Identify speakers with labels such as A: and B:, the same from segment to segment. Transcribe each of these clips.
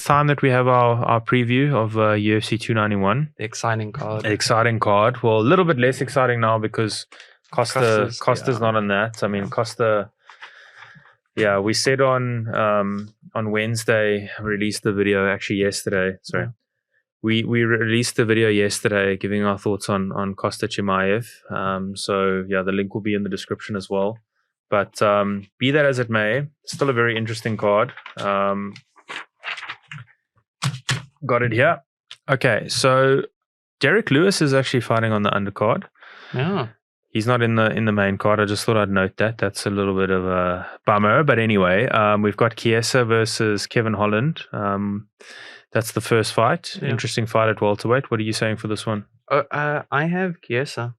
A: time that we have our preview of UFC 291.
B: The exciting card.
A: Exciting card. Well, a little bit less exciting now because Costa's not on that. I mean, Costa. Yeah, we said on Wednesday, released the video actually yesterday. Sorry. Yeah. We released the video yesterday giving our thoughts on Costa Chimaev. So yeah, the link will be in the description as well. But be that as it may, still a very interesting card. Got it here. Okay, so Derek Lewis is actually fighting on the undercard.
B: Yeah.
A: He's not in the main card. I just thought I'd note that. That's a little bit of a bummer. But anyway, we've got Chiesa versus Kevin Holland. That's the first fight. Yeah. Interesting fight at welterweight. What are you saying for this one?
B: I have Chiesa.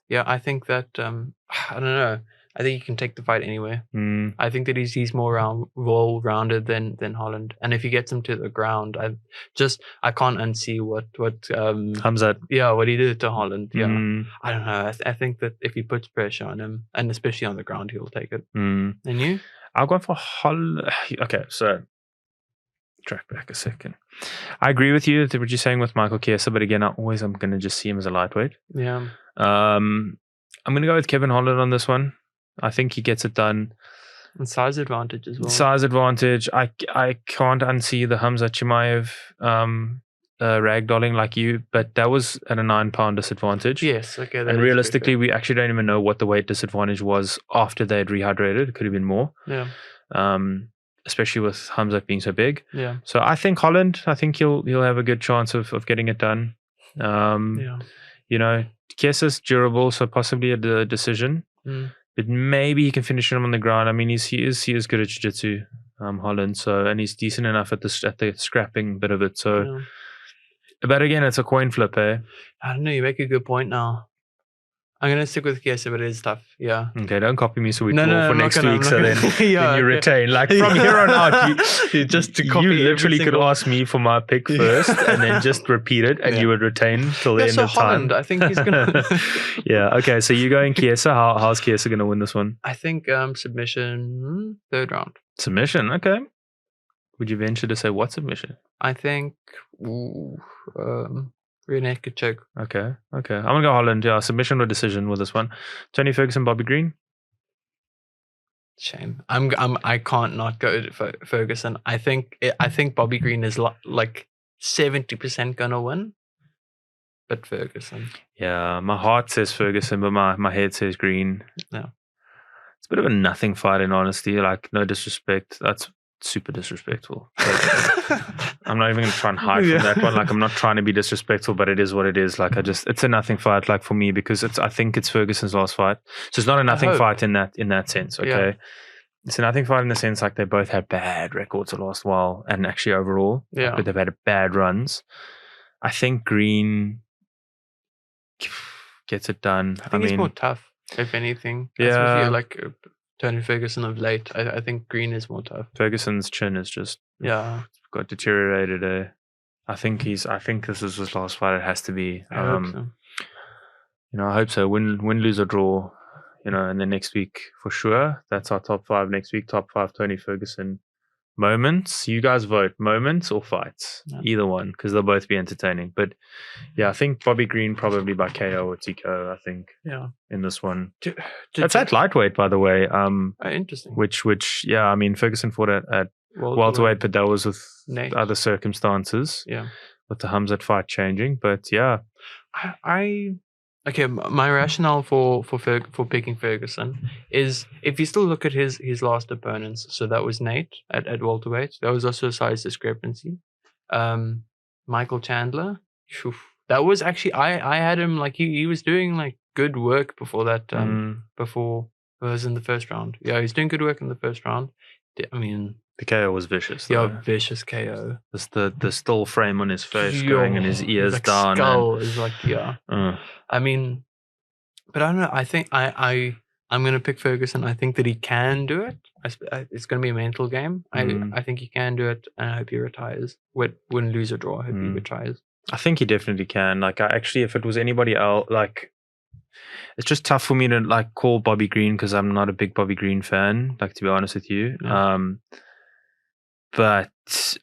B: Yeah, I think that I don't know. I think he can take the fight anywhere. I think that he's more well-rounded than Holland, and if he gets him to the ground, I can't unsee what
A: Hamzat.
B: Yeah, what he did to Holland. Yeah, I don't know. I think that if he puts pressure on him, and especially on the ground, he'll take it. And you?
A: I'll go for Holland. Okay, so track back a second. I agree with you what you're saying with Michael Chiesa, but again, I'm going to just see him as a lightweight.
B: Yeah.
A: I'm going to go with Kevin Holland on this one. I think he gets it done.
B: And size advantage as well.
A: Size advantage. I can't unsee the Hamza Chimaev ragdolling like you, but that was at a 9-pound disadvantage.
B: Yes, okay.
A: And realistically, we actually don't even know what the weight disadvantage was after they had rehydrated. It could have been more.
B: Yeah.
A: Especially with Hamza being so big.
B: Yeah.
A: So I think Holland, he'll have a good chance of getting it done.
B: Yeah.
A: You know, Chiesa's durable, so possibly a decision. But maybe he can finish him on the ground. I mean, he is good at jiu-jitsu, Holland. So, and he's decent enough at the scrapping bit of it. So, but again, it's a coin flip, eh?
B: I don't know. You make a good point now. I'm gonna stick with Chiesa, but it is tough. Yeah.
A: Okay, don't copy me so we for next week. So then
B: yeah,
A: you retain. Like from here on out, you literally could ask me for my pick first, and then just repeat it, and you would retain till the end of
B: Holland,
A: time.
B: I think he's gonna.
A: Yeah. Okay. So you're going Chiesa. How's Chiesa gonna win this one?
B: I think submission, 3rd round.
A: Submission. Okay. Would you venture to say what submission?
B: I think. Rear naked choke.
A: Okay. I'm gonna go Holland. Yeah, submission or decision with this one. Tony Ferguson, Bobby Green.
B: Shame. I can't not go to Ferguson. I think Bobby Green is like 70% gonna win, but Ferguson.
A: Yeah, my heart says Ferguson, but my head says Green.
B: Yeah,
A: it's a bit of a nothing fight in honesty. Like no disrespect. That's super disrespectful. I'm not even going to try and hide from that one. Like, I'm not trying to be disrespectful, but it is what it is. Like, it's a nothing fight, like for me, because I think it's Ferguson's last fight. So it's not a nothing fight in that sense. Okay. Yeah. It's a nothing fight in the sense like they both had bad records the last while and actually overall.
B: Yeah.
A: But they've had bad runs. I think Green gets it done.
B: I mean, he's more tough, if anything. Yeah. Like Tony Ferguson of late. I think Green is more tough.
A: Ferguson's chin is just got deteriorated. I think this is his last fight. It has to be.
B: I hope so.
A: You know, I hope so. Win, lose or draw. You know, and then next week for sure. That's our top 5 next week. Top 5 Tony Ferguson moments. You guys vote moments or fights, either one, because they'll both be entertaining. But yeah, I think Bobby Green probably by KO or TKO. I think in this one. That's at lightweight, by the way.
B: Interesting.
A: Which yeah, I mean Ferguson fought at welterweight, but that was with other circumstances.
B: Yeah,
A: with the Hamzat fight changing. But yeah,
B: Okay, my rationale for picking Ferguson is if you still look at his last opponents, so that was Nate at welterweight. That was also a size discrepancy. Michael Chandler, that was actually I had him like he was doing like good work before that. Before it was in the first round. Yeah, he's doing good work in the first round. I mean,
A: the KO was vicious. Though.
B: Yeah, vicious KO.
A: The still frame on his face going and his ears
B: like
A: down.
B: Skull is like I mean, but I don't know. I think I'm gonna pick Ferguson. I think that he can do it. It's gonna be a mental game. I think he can do it, and I hope he retires. Win, lose or draw. I hope he retires.
A: I think he definitely can. Like, if it was anybody else, like. It's just tough for me to like call Bobby Green because I'm not a big Bobby Green fan. Like to be honest with you, but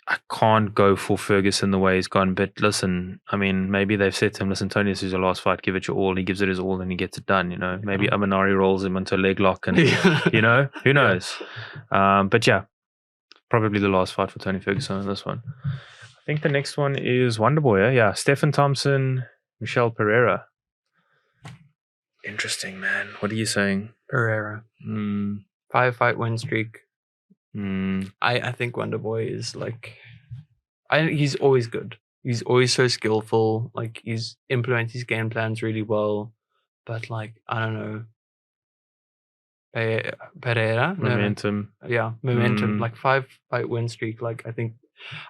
A: I can't go for Ferguson the way he's gone. But listen, I mean, maybe they've said to him, listen, Tony, this is your last fight. Give it your all. He gives it his all and he gets it done. Maybe Amanari rolls him into a leg lock and, who knows? But yeah, probably the last fight for Tony Ferguson in this one. I think the next one is Wonderboy. Yeah, Stephen Thompson, Michelle Pereira. Interesting, man. What are you saying?
B: Pereira. 5-fight win streak. I think Wonderboy is he's always good. He's always so skillful. Like, he's implements his game plans really well. But I don't know. Pereira?
A: Momentum.
B: No. Yeah, momentum. 5-fight win streak.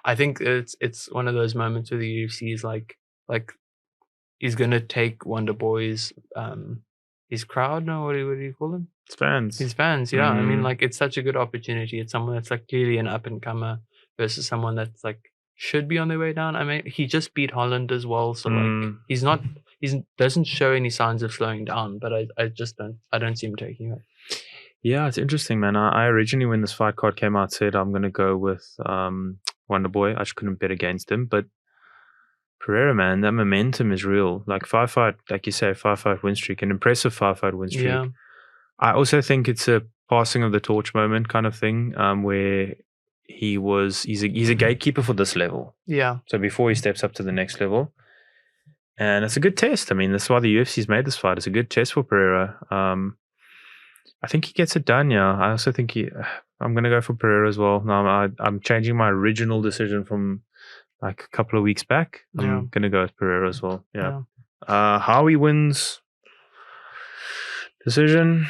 B: I think it's one of those moments where the UFC is like he's gonna take Wonderboy's his crowd. No, what do you call them? His fans, yeah. I mean, it's such a good opportunity. It's someone that's clearly an up and comer versus someone that's should be on their way down. I mean, he just beat Holland as well, so he doesn't show any signs of slowing down. But I don't see him taking it.
A: Yeah, it's interesting, man. I originally, when this fight card came out, said I'm gonna go with Wonderboy. I just couldn't bet against him, but Pereira, man, that momentum is real. 5-fight, like you say, 5-fight win streak, an impressive 5-fight win streak.
B: Yeah.
A: I also think it's a passing of the torch moment kind of thing, where he's a gatekeeper for this level.
B: Yeah.
A: So before he steps up to the next level, and it's a good test. I mean, that's why the UFC's made this fight. It's a good test for Pereira. I think he gets it done. Yeah. I also think I'm going to go for Pereira as well. Now I'm changing my original decision from a couple of weeks back. I'm going to go with Pereira as well. Yeah. How he wins. Decision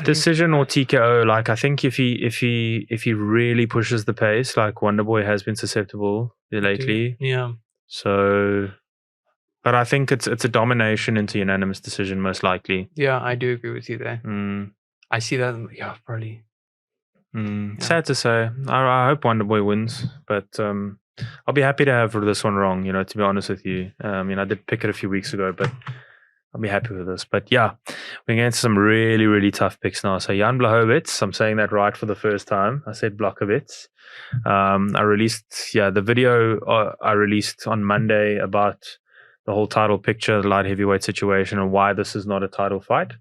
A: or TKO. I think if he really pushes the pace, Wonderboy has been susceptible lately.
B: Yeah.
A: So, but I think it's a domination into unanimous decision most likely.
B: Yeah, I do agree with you there. I see that. Yeah, probably.
A: Sad to say. I hope Wonderboy wins, but I'll be happy to have this one wrong. To be honest with you, I did pick it a few weeks ago, but I'll be happy with this. But yeah, we're getting some really, really tough picks now. So Jan Blachowicz, I'm saying that right for the first time. I said Blachowicz. I released, the video I released on Monday about the whole title picture, the light heavyweight situation, and why this is not a title fight.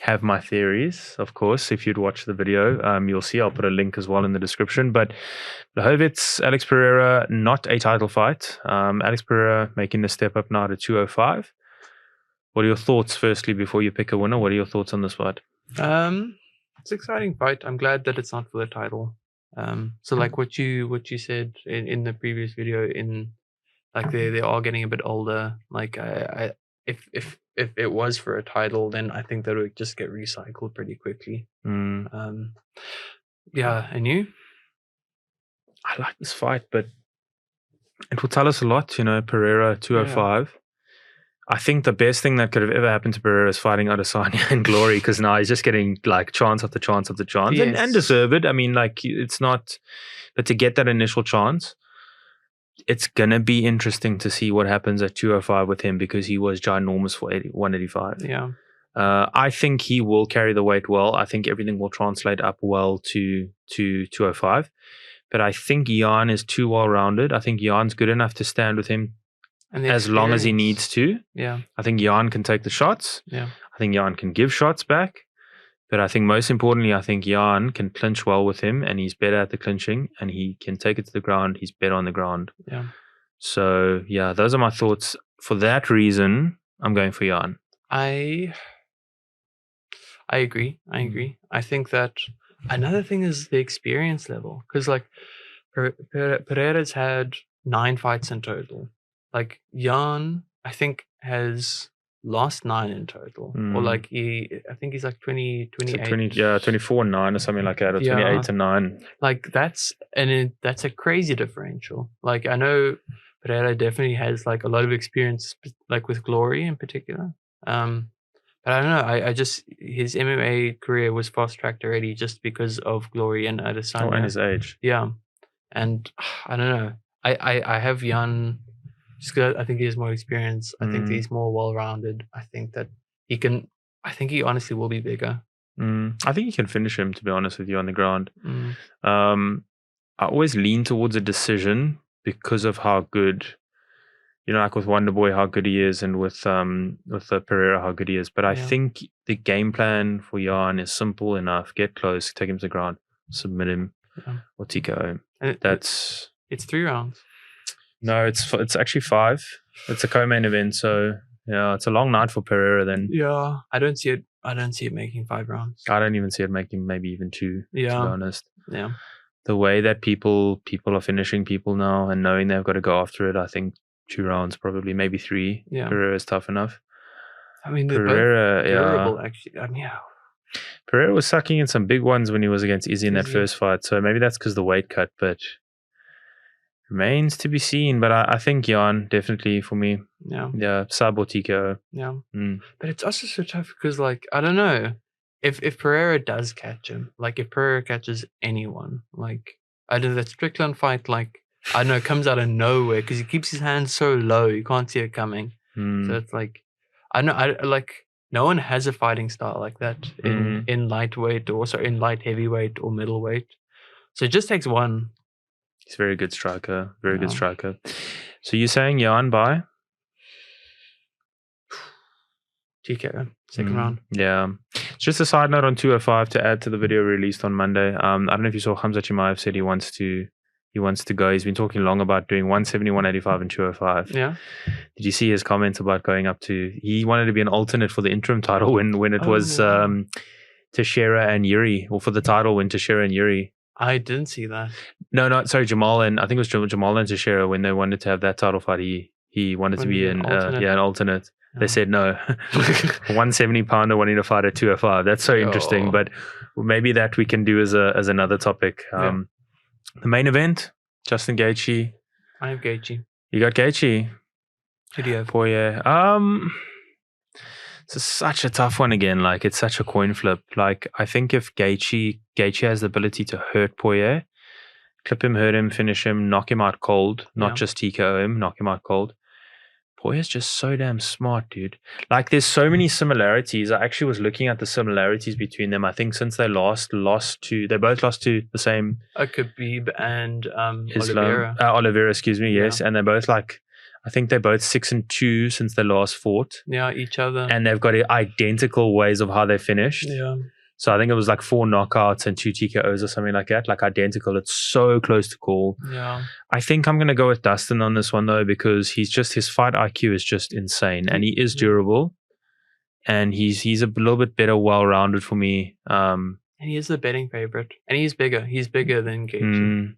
A: Have my theories, of course. If you'd watch the video, you'll see. I'll put a link as well in the description. But Blachowicz, Alex Pereira, not a title fight. Alex Pereira making the step up now to 205. What are your thoughts, firstly, before you pick a winner? What are your thoughts on this fight?
B: It's an exciting fight. I'm glad that it's not for the title. So what you said in the previous video, they are getting a bit older. If it was for a title, then I think that would just get recycled pretty quickly. Yeah, and you?
A: I like this fight, but it will tell us a lot. Pereira 205. Yeah. I think the best thing that could have ever happened to Pereira is fighting Adesanya in Glory, because now he's just getting chance after chance after chance,
B: yes.
A: and deserve it. I mean, it's not, but to get that initial chance, it's gonna be interesting to see what happens at 205 with him, because he was ginormous for 185.
B: Yeah.
A: I think he will carry the weight well. I think everything will translate up well to 205. But I think Jan is too well rounded. I think Jan's good enough to stand with him as long as he needs to.
B: Yeah.
A: I think Jan can take the shots.
B: Yeah.
A: I think Jan can give shots back. But I think most importantly, I think Jan can clinch well with him, and he's better at the clinching, and he can take it to the ground. He's better on the ground.
B: Yeah.
A: So, yeah, those are my thoughts. For that reason, I'm going for Jan.
B: I agree. I think that another thing is the experience level, because Pereira's had 9 fights in total. Jan, I think, has lost 9 in total, or I think he's 20, 28.
A: 24-9 or something like that, or 28-9.
B: That's a crazy differential. I know Pereira definitely has a lot of experience, with Glory in particular. But I don't know. I just, his MMA career was fast tracked already just because of Glory and Adesanya.
A: And his age.
B: Yeah, and I don't know. I have Jan. Just because I think he has more experience. I think he's more well-rounded. I think that he can. I think he honestly will be bigger.
A: I think you can finish him, to be honest with you, on the ground.
B: Mm.
A: I always lean towards a decision because of how good, like with Wonderboy, how good he is, and with Pereira, how good he is. But I think the game plan for Jan is simple enough: get close, take him to the ground, submit him, or TKO him.
B: It's 3 rounds.
A: No, it's actually 5. It's a co-main event, so yeah, it's a long night for Pereira then.
B: Yeah, I don't see it making 5 rounds.
A: I don't even see it making maybe even 2. To be honest.
B: Yeah.
A: The way that people are finishing people now and knowing they've got to go after it, I think 2 rounds, probably maybe 3.
B: Yeah.
A: Pereira is tough enough.
B: I mean, they're
A: Pereira,
B: both durable, actually. I mean, yeah.
A: Pereira was sucking in some big ones when he was against Izzy in that first fight, so maybe that's because the weight cut, but remains to be seen. But I think Jan, definitely for me. Yeah, sub or TKO.
B: Yeah. But it's also so tough because, like, I don't know. If Pereira does catch him, like if Pereira catches anyone, like I don't know, that Strickland fight, like I don't know, comes out of nowhere because he keeps his hands so low, you can't see it coming. So it's like I know, like no one has a fighting style like that in lightweight or also in light heavyweight or middleweight. So it just takes one.
A: He's a very good striker. Very good striker. So you're saying Jan by?
B: TKO, second round.
A: Yeah. Just a side note on 205 to add to the video released on Monday. I don't know if you saw Hamza Chimaev said he wants to go. He's been talking long about doing 170, 185 and 205.
B: Yeah.
A: Did you see his comments about going up to, he wanted to be an alternate for the interim title when it was Teixeira and Yuri, or for the title when Teixeira and Yuri.
B: I didn't see that.
A: No, sorry, Jamal, and I think it was Jamal and Teixeira when they wanted to have that title fight. He wanted to be an alternate. They said no. 170 pounder wanting to fight at 205. That's so interesting. But maybe that we can do as another topic. The main event, Justin Gaethje.
B: I have Gaethje.
A: You got Gaethje.
B: Who do you have?
A: Poirier. It's such a tough one again. Like it's such a coin flip. Like I think if Gaethje has the ability to hurt Poirier, clip him, hurt him, finish him, knock him out cold, not just TKO him, knock him out cold. Poirier's just so damn smart, dude. Like there's so many similarities. I actually was looking at the similarities between them. I think since they both lost to the same
B: Khabib and Oliveira.
A: Oliveira, excuse me, yes. And they're both I think they're both 6-2 since they last fought.
B: Yeah, each other.
A: And they've got identical ways of how they finished.
B: Yeah.
A: So I think it was like 4 knockouts and 2 TKOs or something like that. Like identical. It's so close to call.
B: Yeah.
A: I think I'm going to go with Dustin on this one though, because his fight IQ is just insane, and he is durable, and he's a little bit better, well-rounded for me.
B: And he is the betting favorite, and he's bigger. He's bigger than Gaethje.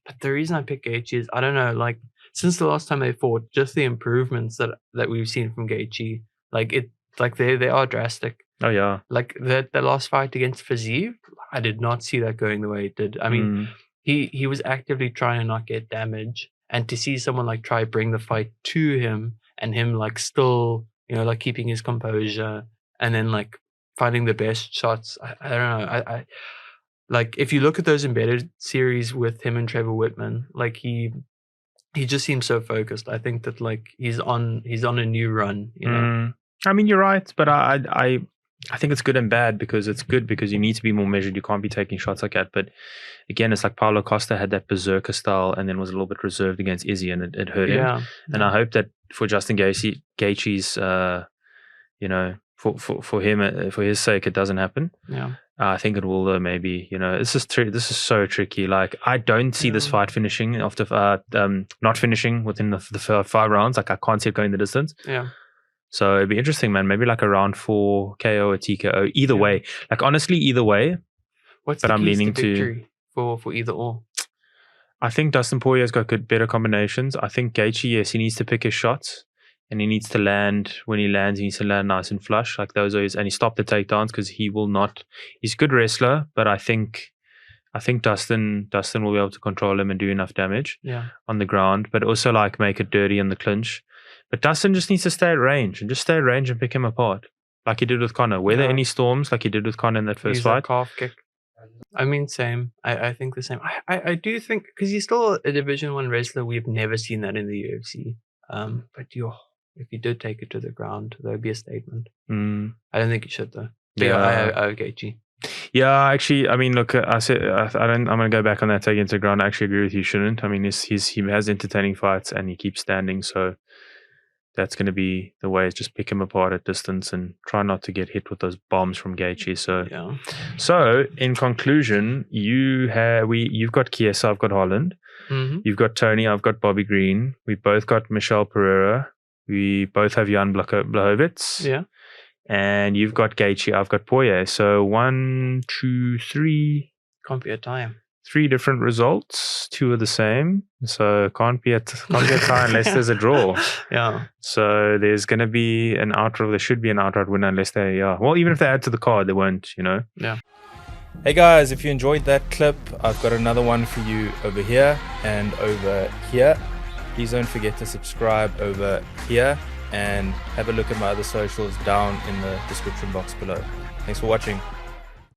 B: But the reason I pick Gaethje is I don't know, like since the last time they fought, just the improvements that we've seen from Gaethje, they are drastic.
A: Oh yeah,
B: like the last fight against Fiziev, I did not see that going the way it did. I mean, he was actively trying to not get damage, and to see someone like try bring the fight to him and him like still, like keeping his composure and then like finding the best shots. I don't know. I like if you look at those embedded series with him and Trevor Whitman, like he just seems so focused. I think that like he's on a new run.
A: I mean, you're right, but I think it's good and bad, because it's good because you need to be more measured. You can't be taking shots like that. But again, it's like Paulo Costa had that berserker style and then was a little bit reserved against Izzy, and it hurt him. And I hope that for Justin Gaethje's, for him, for his sake, it doesn't happen.
B: Yeah.
A: I think it will though. Maybe this is so tricky. Like I don't see this fight finishing after not finishing within the 5 rounds. Like I can't see it going the distance.
B: Yeah.
A: So it'd be interesting, man. Maybe like a round 4 KO or TKO. Either way. Like honestly, either way.
B: What's the keys to victory for either or?
A: I think Dustin Poirier's got good, better combinations. I think Gaethje, yes, he needs to pick his shots, and he needs to land. When he lands, he needs to land nice and flush. Like those are his, and he stopped the takedowns, because he will not. He's a good wrestler, but I think Dustin will be able to control him and do enough damage on the ground, but also like make it dirty in the clinch. But Dustin just needs to stay at range and pick him apart, like he did with Conor. Were there any storms like he did with Conor in that first fight?
B: Calf kick. I mean, same. I think the same. I do think, because he's still a Division 1 wrestler, we've never seen that in the UFC. But if you did take it to the ground, that would be a statement. I don't think you should though. I have Gaethje.
A: Yeah, actually, I mean, look, I said I don't. I'm going to go back on that take into ground. I actually agree with you. Shouldn't. I mean, he has entertaining fights and he keeps standing, so that's going to be the way. Is just pick him apart at distance and try not to get hit with those bombs from Gaethje. So in conclusion, you've got Chiesa, I've got Holland.
B: Mm-hmm.
A: You've got Tony, I've got Bobby Green. We both got Michelle Pereira. We both have Jan Blachowicz.
B: Yeah.
A: And you've got Gaethje, I've got Poirier. So 1, 2, 3.
B: Can't be a tie.
A: 3 different results. 2 are the same. So can't be a tie unless there's a draw.
B: Yeah.
A: So there's going to be there should be an outright winner unless they well, even if they add to the card, they won't,
B: Yeah.
A: Hey guys, if you enjoyed that clip, I've got another one for you over here and over here. Please don't forget to subscribe over here and have a look at my other socials down in the description box below. Thanks for watching.